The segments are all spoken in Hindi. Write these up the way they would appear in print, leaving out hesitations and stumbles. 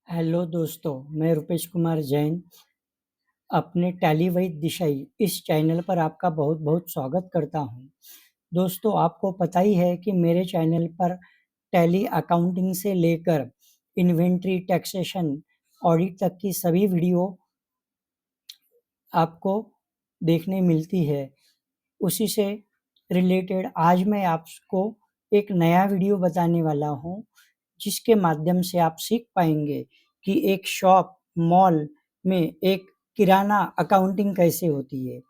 हेलो दोस्तों, मैं रुपेश कुमार जैन अपने टैली वैद दिशाई इस चैनल पर आपका बहुत-बहुत स्वागत करता हूं। दोस्तों, आपको पता ही है कि मेरे चैनल पर टैली अकाउंटिंग से लेकर इन्वेंट्री, टैक्सेशन, ऑडिट तक की सभी वीडियो आपको देखने मिलती है। उसी से रिलेटेड आज मैं आपको एक नया वीडियो बताने वाला हूं, जिसके माध्यम से आप सीख पाएंगे कि एक शॉप, मॉल में एक किराना अकाउंटिंग कैसे होती है।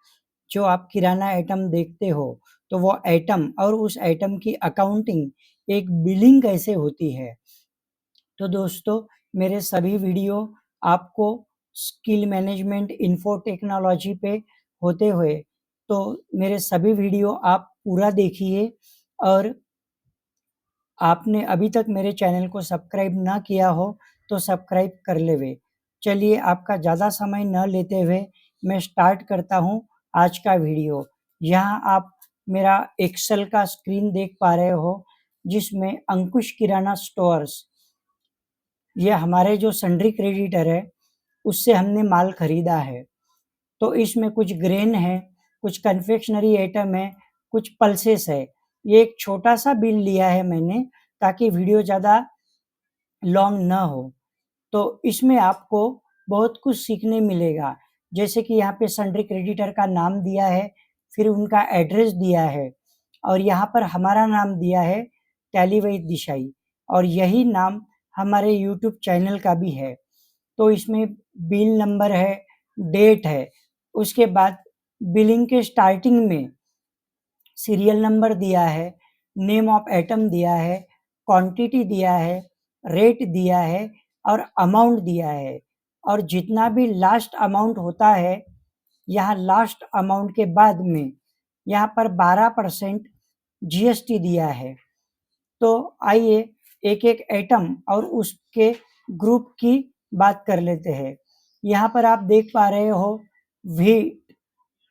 जो आप किराना आइटम देखते हो, तो वो आइटम और उस आइटम की अकाउंटिंग, एक बिलिंग कैसे होती है। तो दोस्तों, मेरे सभी वीडियो आपको स्किल मैनेजमेंट, इन्फो टेक्नोलॉजी पे होते हुए, तो मेरे सभी वीडियो आप पूरा देखिए। और आपने अभी तक मेरे चैनल को सब्सक्राइब ना किया हो तो सब्सक्राइब कर लेवे। चलिए, आपका ज़्यादा समय न लेते हुए मैं स्टार्ट करता हूँ आज का वीडियो। यहाँ आप मेरा एक्सेल का स्क्रीन देख पा रहे हो, जिसमें अंकुश किराना स्टोर्स, ये हमारे जो सन्ड्री क्रेडिटर है, उससे हमने माल खरीदा है। तो इसमें कुछ ग्रेन है, कुछ कन्फेक्शनरी आइटम है, कुछ पल्सेस है। ये एक छोटा-सा बिल लिया है मैंने, ताकि वीडियो ज़्यादा लॉन्ग ना हो। तो इसमें आपको बहुत कुछ सीखने मिलेगा। जैसे कि यहाँ पे सन्ड्री क्रेडिटर का नाम दिया है, फिर उनका एड्रेस दिया है, और यहाँ पर हमारा नाम दिया है टैली वैद दिशाई, और यही नाम हमारे यूट्यूब चैनल का भी है। तो इसमें बिल नंबर है, डेट है, उसके बाद बिलिंग के स्टार्टिंग में सीरियल नंबर दिया है, नेम ऑफ आइटम दिया है, क्वांटिटी दिया है, रेट दिया है और अमाउंट दिया है। और जितना भी लास्ट अमाउंट होता है, यहाँ लास्ट अमाउंट के बाद में यहाँ पर 12% जीएसटी दिया है। तो आइए एक-एक आइटम और उसके ग्रुप की बात कर लेते हैं। यहाँ पर आप देख पा रहे हो व्हीट,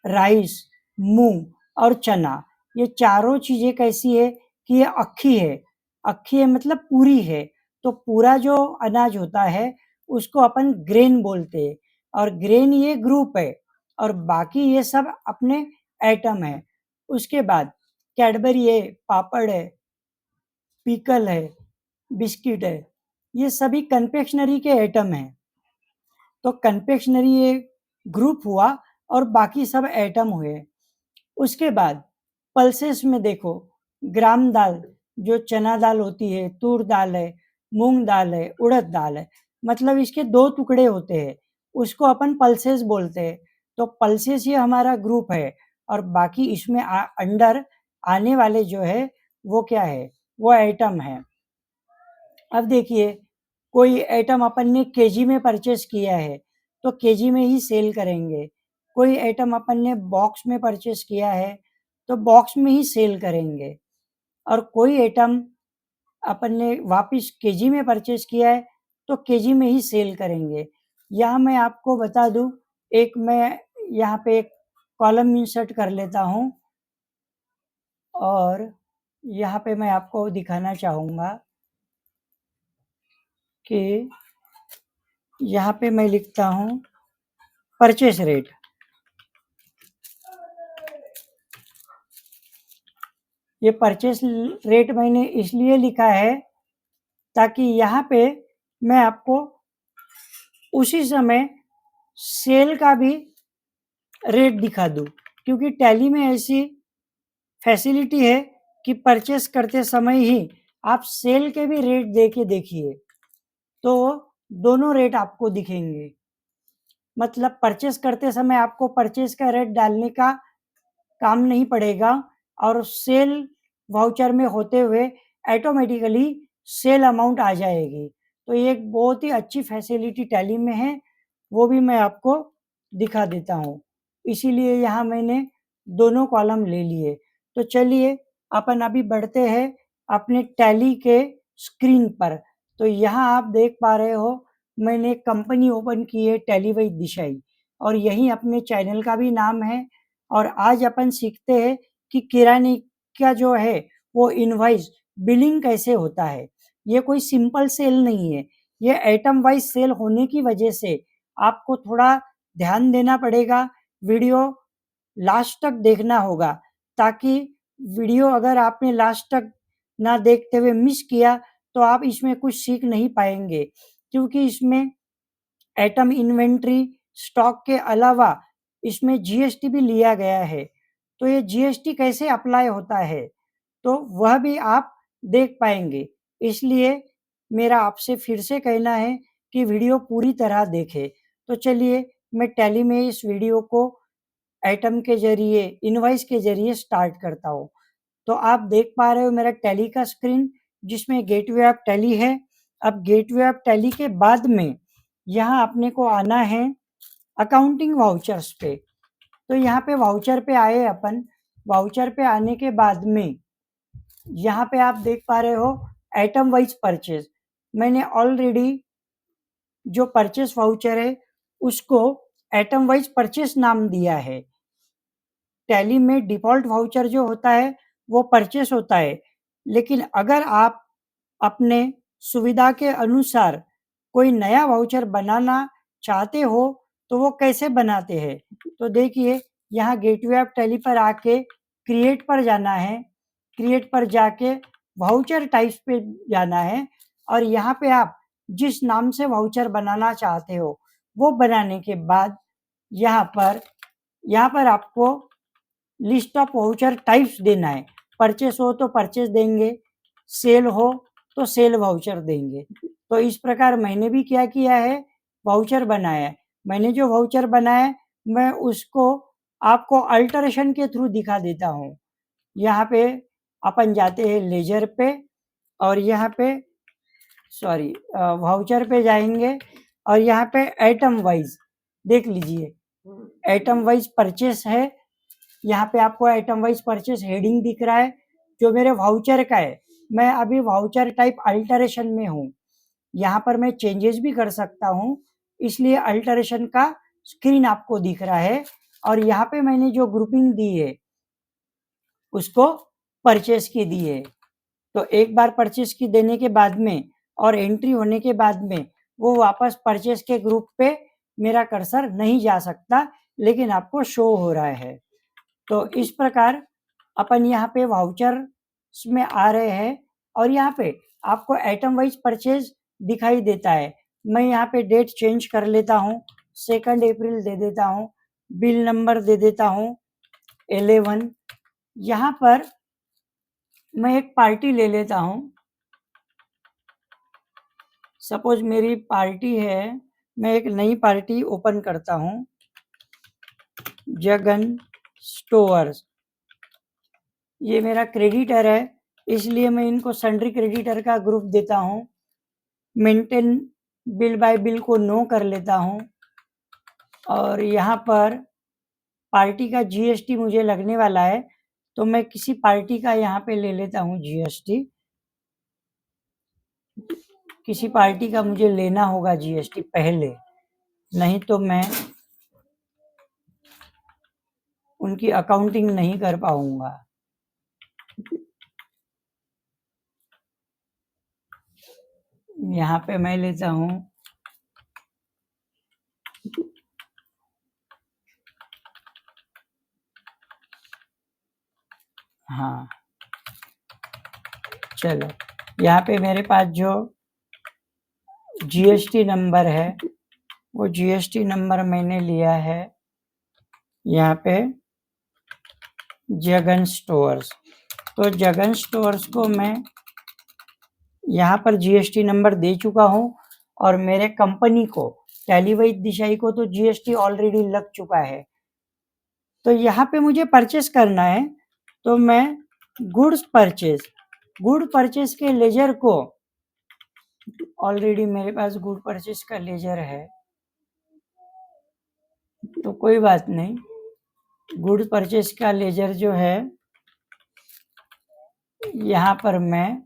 राइस, मूंग और चना। ये चारों चीजें कैसी है कि ये अक्खी है। अक्खी है मतलब पूरी है। तो पूरा जो अनाज होता है, उसको अपन ग्रेन बोलते हैं, और ग्रेन ये ग्रुप है, और बाकी ये सब अपने आइटम है। उसके बाद कैडबरी है, पापड़ है, पिकल है, बिस्किट है, ये सभी कन्फेक्शनरी के आइटम हैं। तो कन्फेक्शनरी ये ग्रुप हुआ और बाकी सब आइटम हुए। उसके बाद पल्सेस में देखो, ग्राम दाल, जो चना दाल होती है, तूर दाल है, मूंग दाल है, उड़द दाल है, मतलब इसके 2 टुकड़े होते हैं, उसको अपन पल्सेस बोलते हैं। तो पल्सेस ये हमारा ग्रुप है, और बाकी इसमें अंडर आने वाले जो है, वो क्या है, वो आइटम है। अब देखिए, कोई आइटम अपन ने केजी में परचेस किया है, तो केजी में ही सेल करेंगे। कोई आइटम अपन ने बॉक्स में परचेस किया है, तो बॉक्स में ही सेल करेंगे। और कोई आइटम अपन ने वापस केजी में परचेस किया है, तो केजी में ही सेल करेंगे। यहाँ मैं आपको बता दूं, एक मैं यहाँ पे एक कॉलम इंसर्ट कर लेता हूँ, और यहाँ पे मैं आपको दिखाना चाहूँगा कि यहाँ पे मैं लिखता हूँ परचेस रेट। ये परचेस रेट मैंने इसलिए लिखा है, ताकि यहाँ पे मैं आपको उसी समय सेल का भी रेट दिखा दूँ, क्योंकि टैली में ऐसी फैसिलिटी है कि परचेस करते समय ही आप सेल के भी रेट दे के देखिए, तो दोनों रेट आपको दिखेंगे। मतलब परचेस करते समय आपको परचेस का रेट डालने का काम नहीं पड़ेगा, और सेल वाउचर में होते हुए ऑटोमेटिकली सेल अमाउंट आ जाएगी। तो ये एक बहुत ही अच्छी फैसिलिटी टैली में है, वो भी मैं आपको दिखा देता हूँ। इसीलिए यहाँ मैंने दोनों कॉलम ले लिए। तो चलिए, अपन अभी बढ़ते हैं अपने टैली के स्क्रीन पर। तो यहाँ आप देख पा रहे हो, मैंने एक कंपनी ओपन की है, टैली वैद दिशाई, और यही अपने चैनल का भी नाम है। और आज अपन सीखते हैं कि किराने का जो है, वो इनवॉइस बिलिंग कैसे होता है। ये कोई सिंपल सेल नहीं है, ये आइटम वाइज सेल होने की वजह से आपको थोड़ा ध्यान देना पड़ेगा, वीडियो लास्ट तक देखना होगा, ताकि वीडियो अगर आपने लास्ट तक ना देखते हुए मिस किया तो आप इसमें कुछ सीख नहीं पाएंगे, क्योंकि इसमें एटम इन्वेंट्री स्टॉक के अलावा इसमें जीएसटी भी लिया गया है। तो ये जीएसटी कैसे अप्लाई होता है तो वह भी आप देख पाएंगे। इसलिए मेरा आपसे फिर से कहना है कि वीडियो पूरी तरह देखें। तो चलिए मैं टैली में इस वीडियो को आइटम के जरिए, इनवॉइस के जरिए स्टार्ट करता हूँ। तो आप देख पा रहे हो मेरा टैली का स्क्रीन, जिसमें गेटवे ऑफ टैली है। अब गेटवे ऑफ टैली के बाद में यहाँ अपने को आना है अकाउंटिंग वाउचर्स पे। तो यहाँ पे वाउचर पे आए अपन। वाउचर पे आने के बाद में यहाँ पे आप देख पा रहे हो आइटम वाइज परचेज। मैंने ऑलरेडी जो परचेस वाउचर है उसको आइटम वाइज परचेस नाम दिया है। टैली में डिफ़ॉल्ट वाउचर जो होता है वो परचेस होता है, लेकिन अगर आप अपने सुविधा के अनुसार कोई नया वाउचर बनाना चाहते हो तो वो कैसे बनाते हैं? तो देखिए यहाँ गेटवे ऑफ टैली पर आके क्रिएट पर जाना है। क्रिएट पर जाके वाउचर टाइप्स पे जाना है और यहाँ पे आप जिस नाम से वाउचर बनाना चाहते हो वो बनाने के बाद यहाँ पर आपको लिस्ट ऑफ वाउचर टाइप्स देना है। परचेस हो तो परचेस देंगे, सेल हो तो सेल वाउचर देंगे। तो इस प्रकार मैंने भी क्या किया है, वाउचर बनाया है। मैंने जो वाउचर बनाया है मैं उसको आपको अल्टरेशन के थ्रू दिखा देता हूँ। यहाँ पे अपन जाते हैं लेजर पे और यहाँ पे वाउचर पे जाएंगे और यहाँ पे आइटम वाइज देख लीजिए, आइटम वाइज परचेस है। यहाँ पे आपको आइटम वाइज परचेस हेडिंग दिख रहा है जो मेरे वाउचर का है। मैं अभी वाउचर टाइप अल्टरेशन में हूँ। यहाँ पर मैं चेंजेस भी कर सकता हूँ, इसलिए अल्टरेशन का स्क्रीन आपको दिख रहा है। और यहाँ पे मैंने जो ग्रुपिंग दी है उसको परचेस की दी है। तो एक बार परचेस की देने के बाद में और एंट्री होने के बाद में वो वापस परचेस के ग्रुप पे मेरा कर्सर नहीं जा सकता, लेकिन आपको शो हो रहा है। तो इस प्रकार अपन यहाँ पे वाउचर्स में आ रहे हैं और यहाँ पे आपको आइटम वाइज परचेज दिखाई देता है। मैं यहाँ पे डेट चेंज कर लेता हूँ, 2 अप्रैल दे देता हूँ, बिल नंबर दे देता हूँ 11। यहाँ पर मैं एक पार्टी ले लेता हूँ। सपोज मेरी पार्टी है, मैं एक नई पार्टी ओपन करता हूँ, जगन स्टोर्स। ये मेरा क्रेडिटर है, इसलिए मैं इनको सन्ड्री क्रेडिटर का ग्रुप देता हूँ। मेंटेन बिल बाय बिल को नो कर लेता हूँ और यहाँ पर पार्टी का जीएसटी मुझे लगने वाला है, तो मैं किसी पार्टी का यहाँ पे ले लेता हूँ जीएसटी। किसी पार्टी का मुझे लेना होगा जीएसटी पहले, नहीं तो मैं उनकी अकाउंटिंग नहीं कर पाऊंगा। यहाँ पे मैं लेता हूँ हाँ, चलो यहाँ पे मेरे पास जो जीएसटी नंबर है वो जीएसटी नंबर मैंने लिया है यहाँ पे जगन स्टोर्स। तो जगन स्टोर्स को मैं यहाँ पर जीएसटी नंबर दे चुका हूँ और मेरे कंपनी को टैली वैद दिशाई को तो जीएसटी ऑलरेडी लग चुका है। तो यहाँ पे मुझे परचेस करना है, तो मैं गुड्स परचेस के लेजर को, ऑलरेडी मेरे पास गुड परचेस का लेजर है तो कोई बात नहीं। गुड परचेस का लेजर जो है यहाँ पर मैं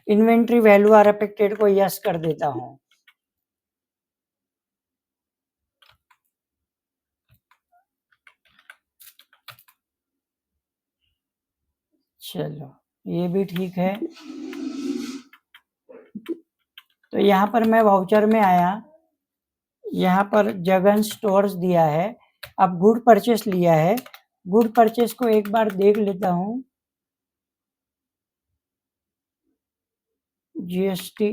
इन्वेंट्री वैल्यू आर अफेक्टेड को यस कर देता हूँ। चलो ये भी ठीक है। तो यहाँ पर मैं वाउचर में आया, यहाँ पर जगन स्टोर्स दिया है, अब गुड परचेस लिया है। गुड परचेस को एक बार देख लेता हूँ। जीएसटी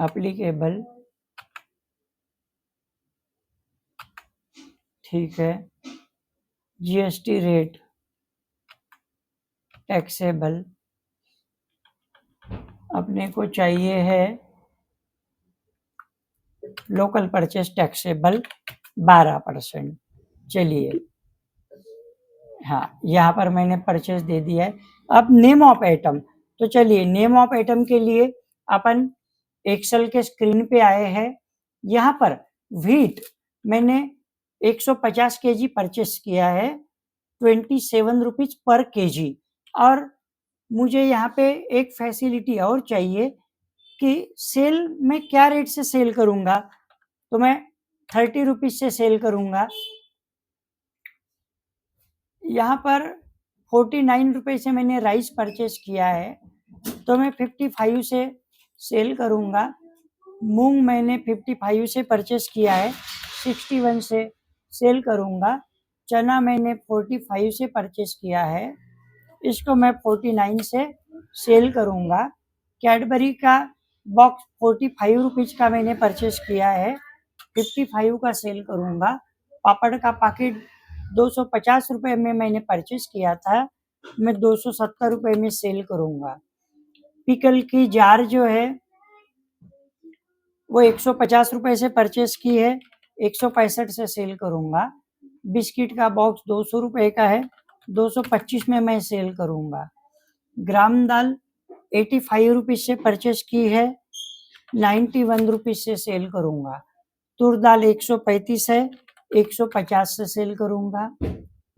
एप्लीकेबल, ठीक है। जीएसटी रेट टैक्सेबल, अपने को चाहिए है लोकल परचेस टैक्सेबल 12%। चलिए, हाँ, यहाँ पर मैंने परचेस दे दिया है। अब नेम ऑफ आइटम, तो चलिए नेम ऑफ आइटम के लिए अपन एक्सेल के स्क्रीन पे आए हैं। यहाँ पर व्हीट मैंने 150 केजी परचेस किया है, 27 रुपीज पर केजी। और मुझे यहाँ पे एक फैसिलिटी और चाहिए कि सेल में क्या रेट से सेल करूँगा, तो मैं 30 रुपीज से सेल करूँगा। यहाँ पर 49 रुपए से मैंने राइस परचेस किया है, तो मैं 55 से सेल करूँगा। मूंग मैंने 55 से परचेस किया है, 61 से सेल करूँगा। चना मैंने 45 से परचेस किया है, इसको मैं 49 से सेल करूँगा। कैडबरी का बॉक्स 45 रुपीज़ का मैंने परचेस किया है, 55 का सेल करूँगा। पापड़ का पैकेट 250 रुपए में मैंने परचेस किया था, मैं 270 रुपए में सेल करूँगा। पिकल की जार जो है वो 150 रुपए से परचेस की है, 165 से सेल करूँगा। बिस्किट का बॉक्स 200 रुपए का है, 225 में मैं सेल करूँगा। ग्राम दाल 85 रुपीज़ से परचेस की है, 91 रुपीज़ से सेल करूँगा। तुर दाल 135 है, 150 से सेल करूँगा।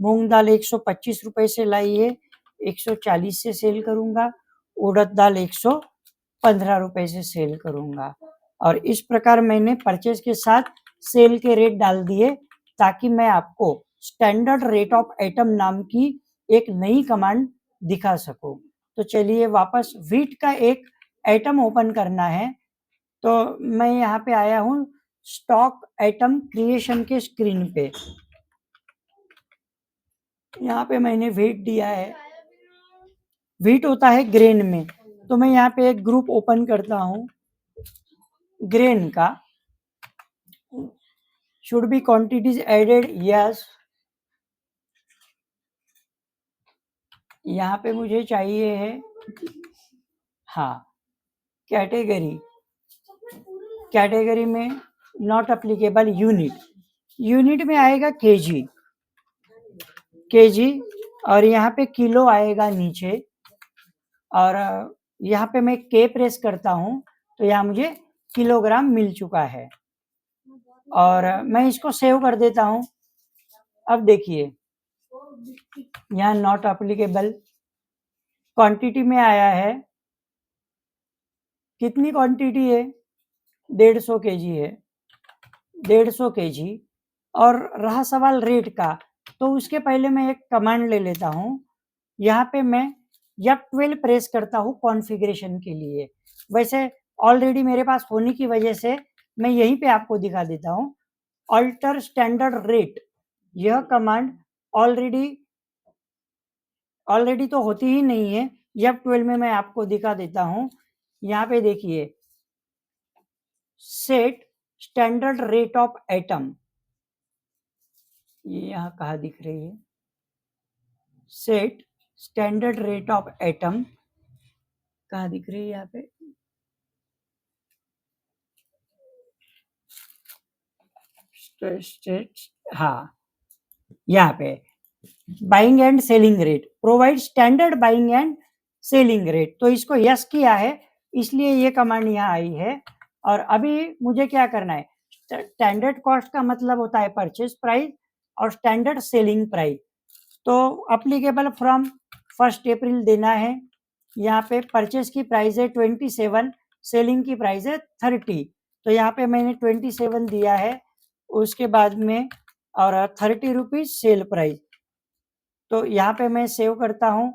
मूंग दाल 125 रुपए से लाई है, 140 से सेल करूँगा। उड़द दाल 115 रुपए से सेल करूँगा। और इस प्रकार मैंने परचेस के साथ सेल के रेट डाल दिए, ताकि मैं आपको स्टैंडर्ड रेट ऑफ आइटम नाम की एक नई कमांड दिखा सकूं। तो चलिए, वापस व्हीट का एक आइटम ओपन करना है, तो मैं यहाँ पे आया हूँ स्टॉक आइटम क्रिएशन के स्क्रीन पे। यहाँ पे मैंने व्हीट दिया है, व्हीट होता है ग्रेन में, तो मैं यहाँ पे एक ग्रुप ओपन करता हूँ ग्रेन का। Should be quantities added, yes. यहाँ पे मुझे चाहिए है, हाँ, कैटेगरी, कैटेगरी में नॉट अप्लीकेबल, यूनिट, यूनिट में आएगा केजी, केजी, और यहाँ पे किलो आएगा नीचे। और यहाँ पे मैं के प्रेस करता हूँ, तो यहाँ मुझे किलोग्राम मिल चुका है, और मैं इसको सेव कर देता हूँ। अब देखिए, यहाँ नॉट अप्लीकेबल, क्वांटिटी में आया है, कितनी क्वांटिटी है, 150 केजी है, 150 केजी। और रहा सवाल रेट का, तो उसके पहले मैं एक कमांड ले लेता हूँ। यहाँ पे मैं F12 प्रेस करता हूँ कॉन्फ़िगरेशन के लिए। वैसे ऑलरेडी मेरे पास होने की वजह से मैं यहीं पे आपको दिखा देता हूँ। अल्टर स्टैंडर्ड रेट, यह कमांड ऑलरेडी तो होती ही नहीं है, F12 में मैं आपको दिखा देता हूँ। यहाँ पे देखिए, set standard rate of item, ये यहाँ कहाँ दिख रही है, set standard rate of item कहाँ दिख रही है, यहाँ पे हाँ, यहाँ पे buying and selling rate, provide standard buying and selling rate, तो इसको यस किया है, इसलिए ये कमांड यहाँ आई है। और अभी मुझे क्या करना है, स्टैंडर्ड कॉस्ट का मतलब होता है परचेज प्राइस, और स्टैंडर्ड सेलिंग प्राइस, तो अप्लीकेबल फ्रॉम 1 अप्रैल देना है। यहाँ पे परचेज की प्राइस है 27, सेलिंग की प्राइस है 30, तो यहाँ पे मैंने 27 दिया है, उसके बाद में और 30 रुपीज सेल प्राइस, तो यहाँ पे मैं सेव करता हूँ।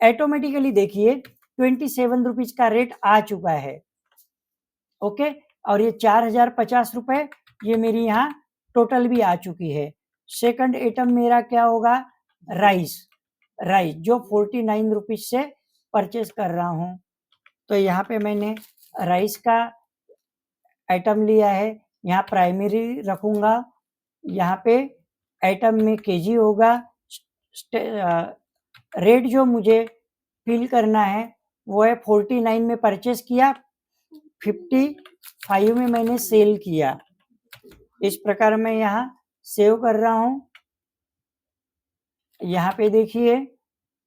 ऑटोमेटिकली देखिए 27 रुपीज का रेट आ चुका है। ओके। और ये 4050 रुपये ये मेरी यहाँ टोटल भी आ चुकी है। सेकंड आइटम मेरा क्या होगा, राइस जो 49 रुपीज़ से परचेज कर रहा हूँ। तो यहाँ पे मैंने राइस का आइटम लिया है, यहाँ प्राइमरी रखूँगा, यहाँ पे आइटम में केजी होगा। रेट जो मुझे फिल करना है वो है 49 में परचेस किया, 55 में मैंने सेल किया। इस प्रकार मैं यहाँ सेव कर रहा हूँ। यहाँ पे देखिए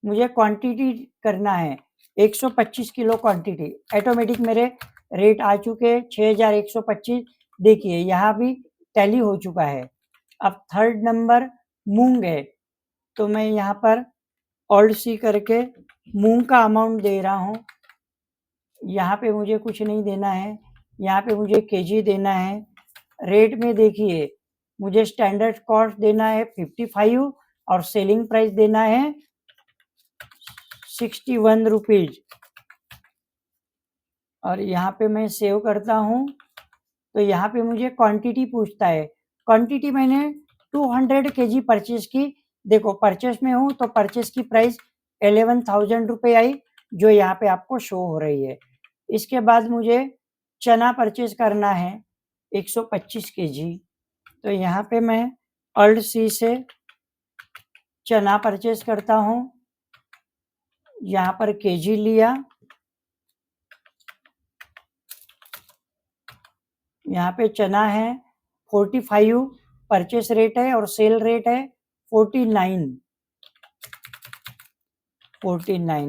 मुझे क्वांटिटी करना है 125 किलो क्वांटिटी, ऑटोमेटिक मेरे रेट आ चुके 6125। देखिए यहाँ भी टैली हो चुका है। अब थर्ड नंबर मूंग है, तो मैं यहाँ पर ऑल्ट सी करके मूंग का अमाउंट दे रहा हूँ। यहाँ पे मुझे कुछ नहीं देना है, यहाँ पे मुझे केजी देना है। रेट में देखिए मुझे स्टैंडर्ड कॉस्ट देना है 55 और सेलिंग प्राइस देना है 61 रुपीज। और यहाँ पे मैं सेव करता हूँ। तो यहाँ पे मुझे क्वांटिटी पूछता है, क्वांटिटी मैंने 200 केजी परचेज की। देखो परचेज में हूँ तो परचेज की प्राइस 11,000 रुपये आई, जो यहाँ पे आपको शो हो रही है। इसके बाद मुझे चना परचेज करना है 125 केजी। तो यहाँ पे मैं अल्ट सी से चना परचेज करता हूँ। यहाँ पर केजी लिया, यहाँ पे चना है 45 परचेस रेट है और सेल रेट है 49।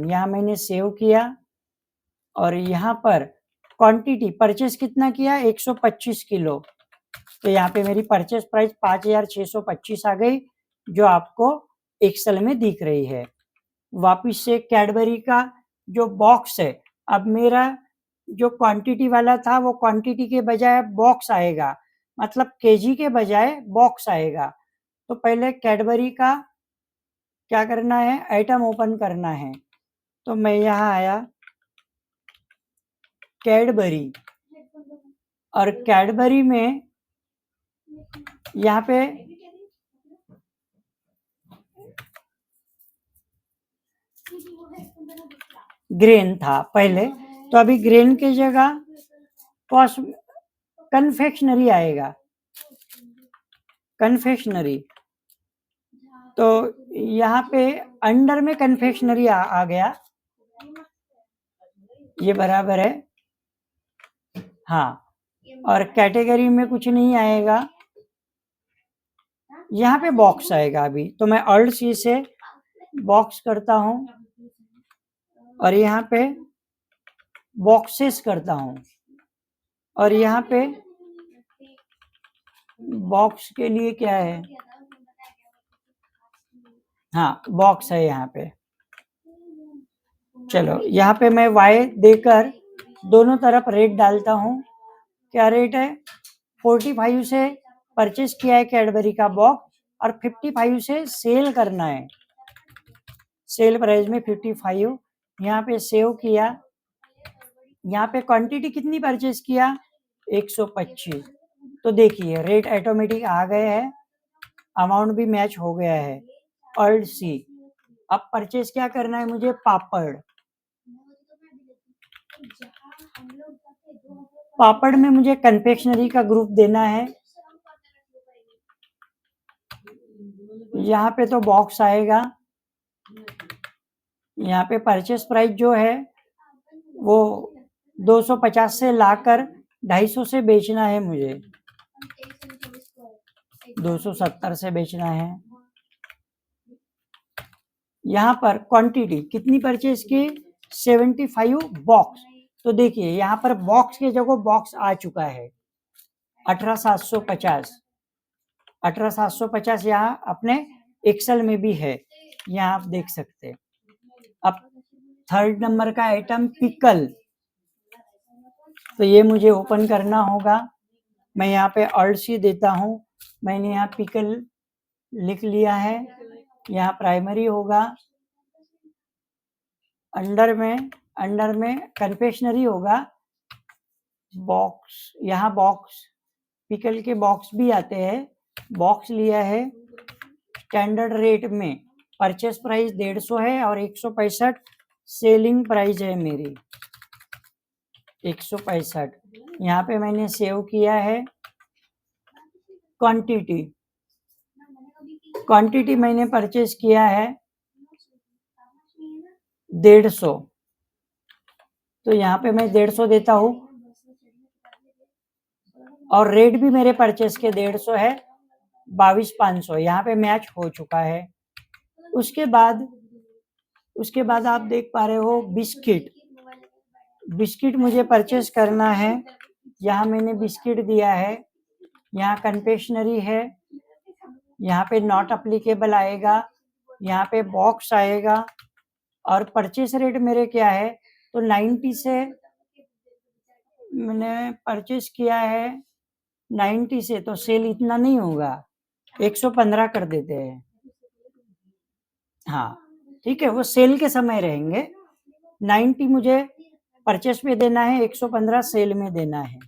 यहाँ मैंने सेव किया। और यहाँ पर क्वांटिटी परचेस कितना किया 125 किलो। तो यहाँ पे मेरी परचेस प्राइस 5625 आ गई, जो आपको एक्सेल में दिख रही है। वापिस से कैडबरी का जो बॉक्स है, अब मेरा जो क्वांटिटी वाला था वो क्वांटिटी के बजाय बॉक्स आएगा, मतलब केजी के बजाय बॉक्स आएगा। तो पहले कैडबरी का क्या करना है, आइटम ओपन करना है। तो मैं यहाँ आया कैडबरी, और कैडबरी में यहाँ पे ग्रेन था पहले, तो अभी ग्रेन की जगह कन्फेक्शनरी आएगा, कन्फेक्शनरी। तो यहाँ पे अंडर में कन्फेक्शनरी आ गया, ये बराबर है, हाँ। और कैटेगरी में कुछ नहीं आएगा, यहाँ पे बॉक्स आएगा अभी। तो मैं ऑल्ट सी से बॉक्स करता हूँ और यहाँ पे बॉक्सेस करता हूँ, और यहाँ पे बॉक्स के लिए क्या है, हाँ बॉक्स है यहाँ पे। चलो यहाँ पे मैं वाई देकर दोनों तरफ रेट डालता हूँ। क्या रेट है, 45 से परचेस किया है कैडबरी का बॉक्स, और 55 से सेल करना है, सेल प्राइस में 55। यहाँ पे सेव किया। यहाँ पे क्वांटिटी कितनी परचेस किया 125। तो देखिए रेट ऑटोमेटिक आ गए हैं, अमाउंट भी मैच हो गया है। Alt C. अब परचेस क्या करना है मुझे, पापड़। पापड़ में मुझे कन्फेक्शनरी का ग्रुप देना है। यहाँ पे तो बॉक्स आएगा। यहाँ पे परचेस प्राइस जो है वो 250 से लाकर 250 से बेचना है मुझे, 270 से बेचना है। यहाँ पर क्वांटिटी कितनी परचेस की 75 बॉक्स। तो देखिए यहाँ पर बॉक्स के जगह बॉक्स आ चुका है 18750। 18750 यहाँ अपने एक्सेल में भी है, यहाँ आप देख सकते हैं। अब थर्ड नंबर का आइटम पिकल, तो ये मुझे ओपन करना होगा। मैं यहाँ पे ऑल्ट सी देता हूँ। मैंने यहाँ पिकल लिख लिया है। यहाँ प्राइमरी होगा, अंडर में कन्फेक्शनरी होगा, बॉक्स, यहाँ बॉक्स पिकल के बॉक्स भी आते हैं। बॉक्स लिया है स्टैंडर्ड रेट में, परचेस प्राइस 150 है और 165 सेलिंग प्राइस है मेरी 165। यहाँ पे मैंने सेव किया है क्वांटिटी मैंने परचेस किया है 150, तो यहाँ पे मैं 150 देता हूँ और रेट भी मेरे परचेस के 150 है 22,500, यहाँ पे मैच हो चुका है। उसके बाद आप देख पा रहे हो बिस्किट मुझे परचेस करना है। यहाँ मैंने बिस्किट दिया है, यहाँ कन्फेक्शनरी है, यहाँ पे नॉट अप्लीकेबल आएगा, यहाँ पे बॉक्स आएगा और परचेस रेट मेरे क्या है, तो 90 से मैंने परचेस किया है 90 से, तो सेल इतना नहीं होगा, 115 कर देते हैं। हाँ ठीक है, वो सेल के समय रहेंगे। 90 मुझे परचेस में देना है, 115 सेल में देना है।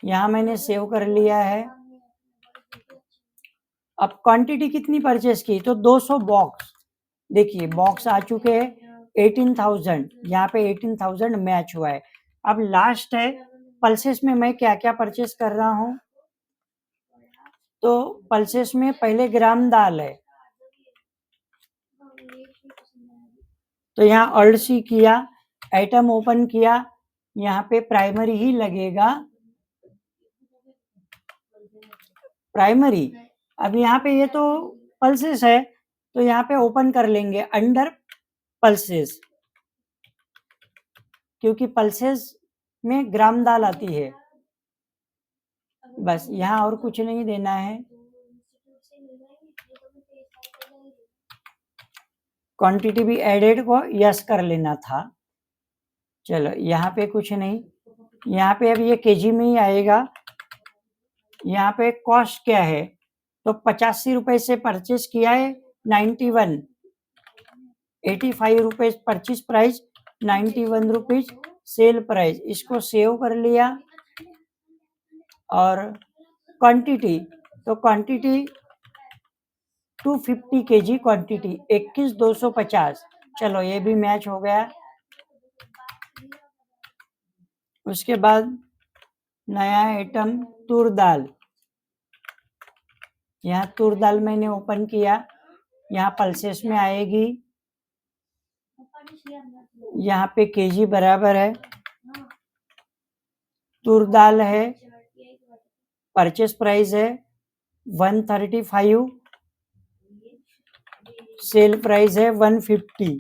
यहाँ मैंने सेव कर लिया है। अब क्वांटिटी कितनी परचेस की, तो 200 बॉक्स। देखिए बॉक्स आ चुके हैं 18,000, यहाँ पे 18,000 मैच हुआ है। अब लास्ट है पल्सेस में मैं क्या क्या परचेस कर रहा हूँ, तो पल्सेस में पहले ग्राम दाल है, तो यहाँ ऑल्ड सी किया, आइटम ओपन किया, यहाँ पे प्राइमरी ही लगेगा, प्राइमरी। अब यहाँ पे ये तो पल्सेस है, तो यहाँ पे ओपन कर लेंगे अंडर पल्सेस, क्योंकि पल्सेस में ग्राम दाल आती है। बस यहाँ और कुछ नहीं देना है। क्वांटिटी भी एडेड को यस कर लेना था। चलो यहाँ पे कुछ नहीं, यहाँ पे अब ये केजी में ही आएगा। यहाँ पे कॉस्ट क्या है, तो 85 रुपए से परचेस किया है 91, 85 rupees purchase price, 91 rupees sale price. इसको सेव कर लिया। और क्वांटिटी, तो क्वांटिटी 250 केजी क्वांटिटी 21,250। चलो ये भी मैच हो गया। उसके बाद नया आइटम तूर दाल, यहाँ तूर दाल मैंने ओपन किया, यहाँ पल्सेस में आएगी, यहाँ पे केजी बराबर है, तूर दाल है, परचेस प्राइस है 135, सेल प्राइस है 150।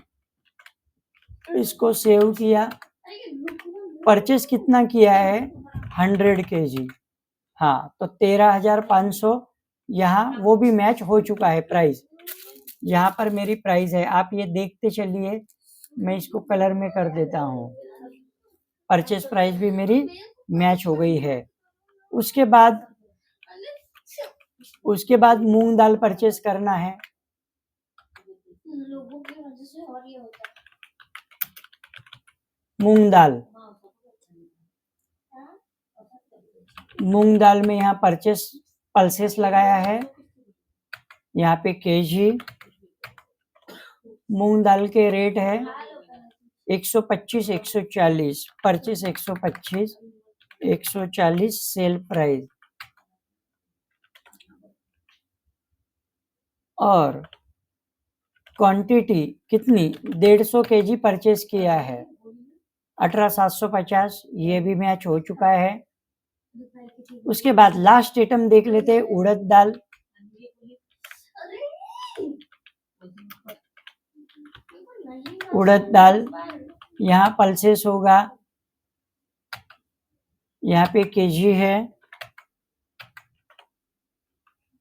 इसको सेव किया। परचेस कितना किया है, 100 केजी। हाँ तो 13,500, यहाँ वो भी मैच हो चुका है प्राइस। यहाँ पर मेरी प्राइस है, आप ये देखते चलिए, मैं इसको कलर में कर देता हूँ। परचेस प्राइस भी मेरी मैच हो गई है। उसके बाद मूंग दाल परचेस करना है। मूंग दाल में यहाँ परचेस पल्सेस लगाया है, यहाँ पे केजी। मूंग दाल के रेट है 125, 140, परचेस 125, 140 सेल प्राइस। और क्वांटिटी कितनी, 150 केजी परचेस किया है, 18,750, ये भी मैच हो चुका है। उसके बाद लास्ट आइटम देख लेते हैं, उड़द दाल। उड़द दाल यहाँ पल्सेस होगा, यहाँ पे केजी है,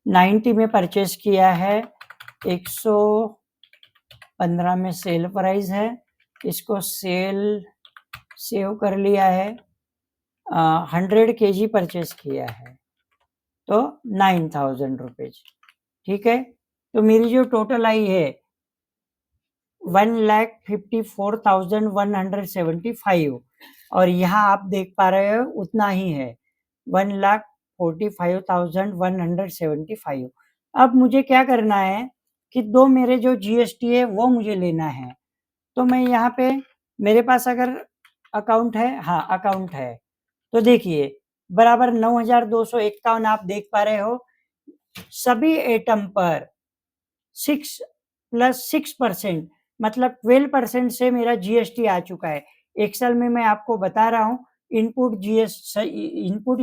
90 में परचेस किया है, 115 में सेल प्राइस है। इसको सेव कर लिया है। 100 केजी परचेस किया है, तो 9,000 रुपीज। ठीक है, तो मेरी जो टोटल आई है 1,54,175। और यहाँ आप देख पा रहे हो उतना ही है, 1,45,175। अब मुझे क्या करना है कि 2 मेरे जो जीएसटी है वो मुझे लेना है। तो मैं यहाँ पे मेरे पास अगर अकाउंट है, हाँ अकाउंट है, तो देखिए बराबर 9,251 आप देख पा रहे हो। सभी एटम पर 6 प्लस 6% मतलब 12% से मेरा जीएसटी आ चुका है। एक्सेल में मैं आपको बता रहा हूँ, इनपुट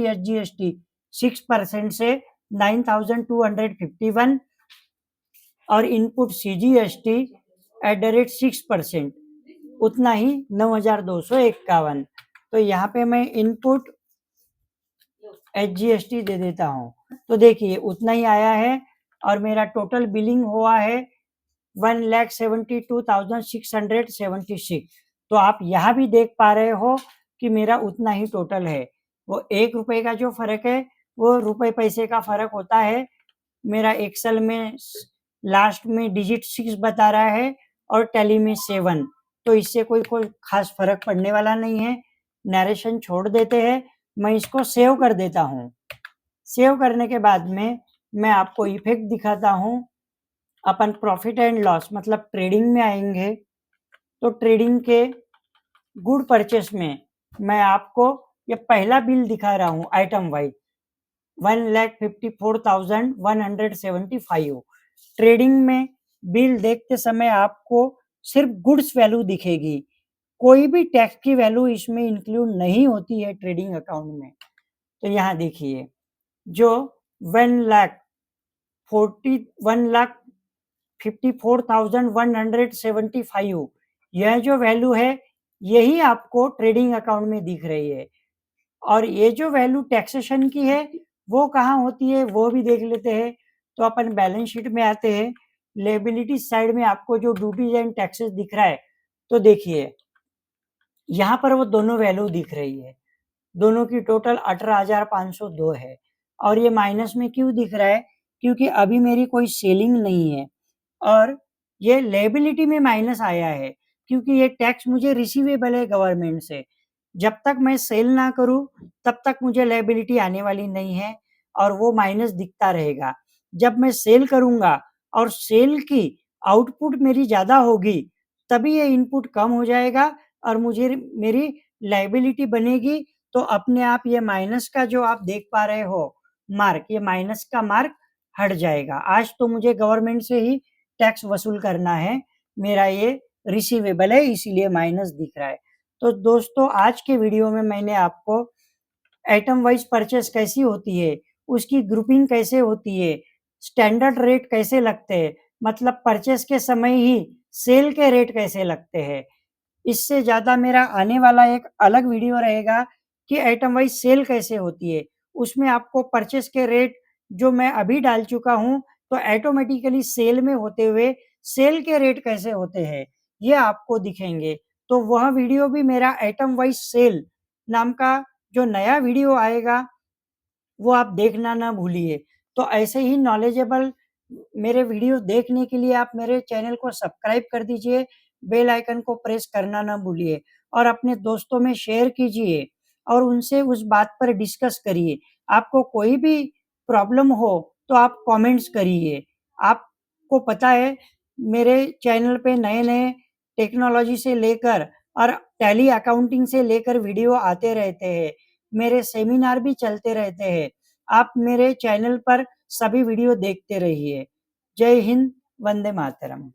एसजीएसटी 6% से 9,251 और input CGST at the rate 6% उतना ही 9,251। तो यहाँ पे मैं इनपुट एचजीएसटी दे देता हूँ, तो देखिए उतना ही आया है और मेरा टोटल बिलिंग हुआ है 1,72,676। तो आप यहाँ भी देख पा रहे हो कि मेरा उतना ही टोटल है। वो 1 रुपए का जो फर्क है वो रुपए पैसे का फर्क होता है। मेरा एक्सेल में लास्ट में डिजिट 6 बता रहा है और टैली में 7, तो इससे कोई खास फर्क पड़ने वाला नहीं है। नरेशन छोड़ देते हैं, मैं इसको सेव कर देता हूँ। सेव करने के बाद में मैं आपको इफेक्ट दिखाता हूँ। अपन प्रॉफिट एंड लॉस मतलब ट्रेडिंग में आएंगे, तो ट्रेडिंग के गुड परचेस में मैं आपको ये पहला बिल दिखा रहा हूँ आइटम वाइज, 1,54,175। ट्रेडिंग में बिल देखते समय आपको सिर्फ गुड्स वैल्यू दिखेगी, कोई भी टैक्स की वैल्यू इसमें इंक्लूड नहीं होती है ट्रेडिंग अकाउंट में। तो यहाँ देखिए जो 1,54,175 यह जो वैल्यू है यही आपको ट्रेडिंग अकाउंट में दिख रही है। और ये जो वैल्यू टैक्सेशन की है वो कहाँ होती है वो भी देख लेते हैं। तो अपन बैलेंस शीट में आते हैं, लायबिलिटी साइड में आपको जो ड्यूटीज एंड टैक्सेस दिख रहा है, तो देखिए यहाँ पर वो दोनों वैल्यू दिख रही है, दोनों की टोटल 18,502 है। और ये माइनस में क्यों दिख रहा है, क्योंकि अभी मेरी कोई सेलिंग नहीं है। और ये लायबिलिटी में माइनस आया है क्योंकि ये टैक्स मुझे रिसीवेबल है गवर्नमेंट से। जब तक मैं सेल ना करूं तब तक मुझे लायबिलिटी आने वाली नहीं है और वो माइनस दिखता रहेगा। जब मैं सेल करूंगा और सेल की आउटपुट मेरी ज़्यादा होगी तभी ये इनपुट कम हो जाएगा और मुझे मेरी लायबिलिटी बनेगी। तो अपने आप ये माइनस का जो आप देख पा रहे हो मार्क, ये माइनस का मार्क हट जाएगा। आज तो मुझे गवर्नमेंट से ही टैक्स वसूल करना है, मेरा ये रिसीवेबल है इसीलिए माइनस दिख रहा है। तो दोस्तों आज के वीडियो में मैंने आपको आइटम वाइज परचेस कैसी होती है, उसकी ग्रुपिंग कैसे होती है, स्टैंडर्ड रेट कैसे लगते हैं, मतलब परचेस के समय ही सेल के रेट कैसे लगते हैं। इससे ज़्यादा मेरा आने वाला एक अलग वीडियो रहेगा कि आइटम वाइज सेल कैसे होती है। उसमें आपको परचेस के रेट जो मैं अभी डाल चुका हूँ, तो ऑटोमेटिकली सेल में होते हुए सेल के रेट कैसे होते हैं, ये आपको दिखेंगे। तो वह वीडियो भी मेरा आइटम वाइज सेल नाम का जो नया वीडियो आएगा, वो आप देखना ना भूलिए। तो ऐसे ही नॉलेजेबल मेरे वीडियो देखने के लिए आप मेरे चैनल को सब्सक्राइब कर दीजिए, बेल आइकन को प्रेस करना ना भूलिए और अपने दोस्तों में शेयर कीजिए और उनसे उस बात पर डिस्कस करिए। आपको कोई भी प्रॉब्लम हो तो आप कमेंट्स करिए। आपको पता है मेरे चैनल पे नए-नए टेक्नोलॉजी से लेकर और टैली अकाउंटिंग से लेकर वीडियो आते रहते हैं। मेरे सेमिनार भी चलते रहते हैं। आप मेरे चैनल पर सभी वीडियो देखते रहिए। जय हिंद, वंदे मातरम।